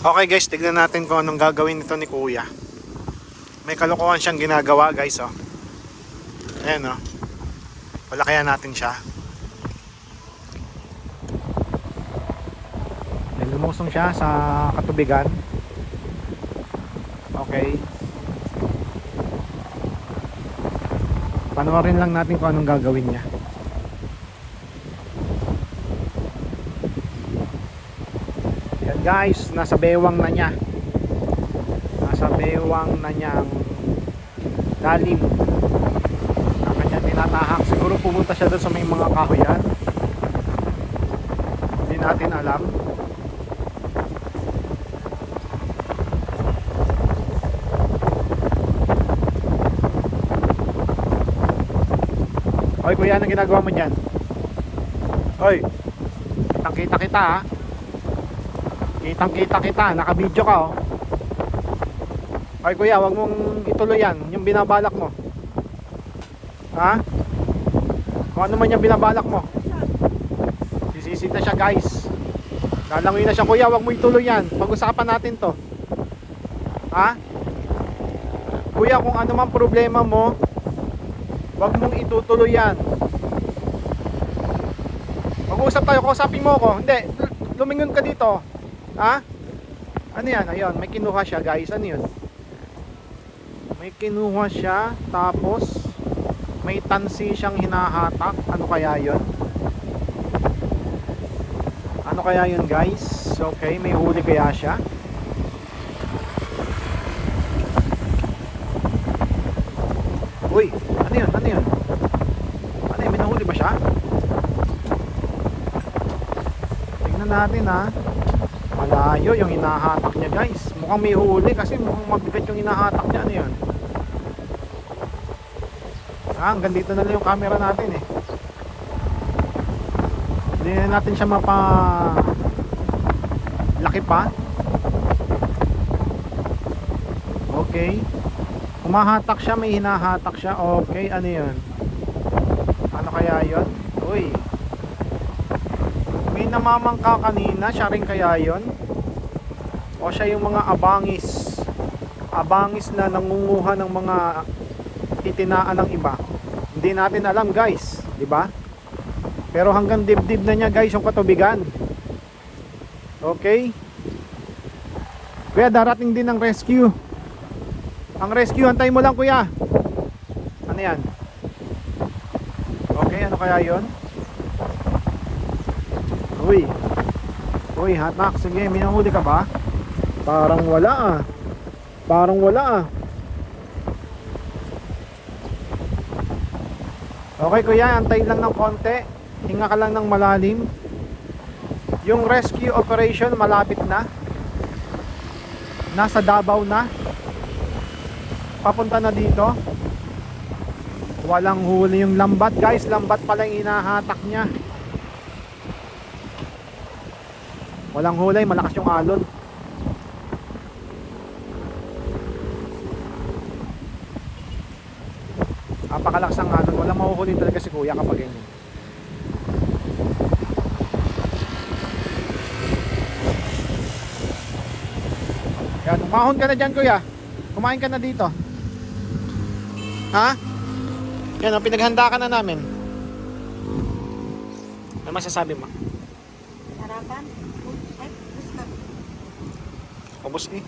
Okay guys, tignan natin kung anong gagawin nito ni Kuya. May kalokohan siyang ginagawa guys, oh. Ayan, oh. Palakayan natin siya. Ayan, lumusong siya sa katubigan. Okay. Panoorin lang natin kung anong gagawin niya. Ayan guys, nasa bewang na niya. Nasa bewang na niyang lalim. Ang kanyang tinatahak. Siguro pumunta siya doon sa may mga kahoyan. Hindi natin alam. Hoy kuya, anong ginagawa mo dyan? Hoy, kitang kita kita ha. Kitang kita kita, naka-video ka oh. Hoy kuya, wag mong ituloy yan, yung binabalak mo. Ha? Kung ano man yung binabalak mo. Sisisid na siya guys. Lalangoy na siya kuya, wag mo ituloy yan. Pag-usapan natin to. Ha? Kuya, kung ano man problema mo, wag mong itutuloy yan. Mag-uusap tayo, kausapin mo ako. Hindi, lumingon ka dito. Ha? Ano yan? Ayun, may kinuha siya guys. Ano yun? May kinuha siya. Tapos may tansi siyang hinahatak. Ano kaya yun? Ano kaya yun guys? Okay, may huli kaya siya? Uy, ano yun? Ano yun? Ano yun? May nahuli ba siya? Tignan natin ha. Malayo yung hinahatak niya guys. Mukhang may huli kasi mukhang mabigat yung hinahatak niya. Ano yun? Hanggang dito na lang yung camera natin eh. Hindi na natin siya laki pa. Okay. Humahatak siya, may hinahatak siya. Okay, ano yun? Ano kaya yun? Uy, may namamangka kanina. Siya rin kaya yun? O siya yung mga abangis. Abangis na nangunguha ng mga itinaan ng iba. Hindi natin alam guys, di ba? Pero hanggang dibdib na niya guys yung katubigan. Okay. Kuya, darating din ang rescue. Ang rescue, antay mo lang kuya. Ano yan? Okay, ano kaya yun? Uy. Uy, hatak. Sige, minahuli ka ba? Parang wala ah. Parang wala ah. Okay kuya, antay lang ng konti. Hinga ka lang ng malalim. Yung rescue operation malapit na. Nasa Davao na. Papunta na dito. Walang huli yung lambat guys. Lambat pala yung hinahatak niya. Walang huli, malakas yung alon. Napakalakas ang alon. Walang mahuhuli talaga si kuya kapag ganyan. Yan, umahon ka na dyan kuya. Kumain ka na dito. Ha? Yan, pinaghanda ka na namin. Ano masasabi mo? Sarapan? Ay, gusto. Ubus eh.